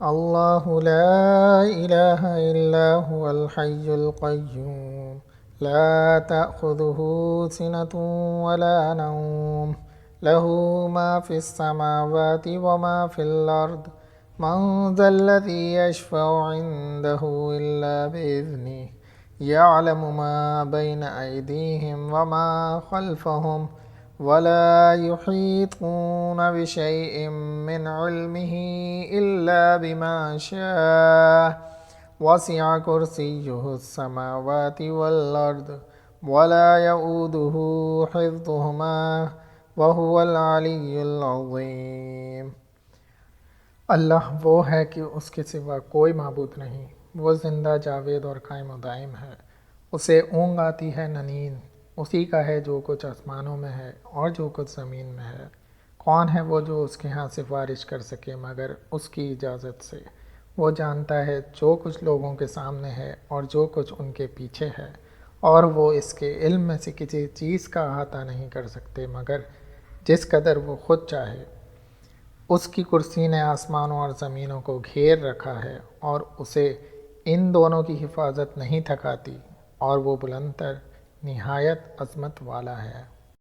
अल्लाहु ला इलाहा इल्ला हुवल हय्युल क़य्यूम ला तअख़ुज़ुहु सिनतुन वला नौम लहू मा फ़िस समावाति व मा फ़िल अर्द मन ज़ल्लज़ी यशफ़अु इन्दहु इल्ला बिइज़्निहि यअलमु मा बैन अयदीहिम व मा ख़ल्फ़हुम वला युहीतून बिशैइन मिन इल्मिही इल्ला बिमा शाअ वसिअ कुर्सियुहुस समावाति वल अर्द वला यऊदुहु हिफ्ज़ुहुमा व हुवल अलिय्युल अज़ीम। अल्लाह वो है कि उसके सिवा कोई माबूद नहीं। वो ज़िंदा, जावेद और कायम व दायम है। उसे ऊँघ आती है न नींद। उसी का है जो कुछ आसमानों में है और जो कुछ ज़मीन में है। कौन है वो जो उसके यहाँ सिफारिश कर सके मगर उसकी इजाज़त से। वो जानता है जो कुछ लोगों के सामने है और जो कुछ उनके पीछे है, और वो इसके इल्म में से किसी चीज़ का अहाता नहीं कर सकते मगर जिस कदर वो खुद चाहे। उसकी कुर्सी ने आसमानों और ज़मीनों को घेर रखा है और उसे इन दोनों की हिफाजत नहीं थकाती, और वो बुलंदतर निहायत अज़मत वाला है।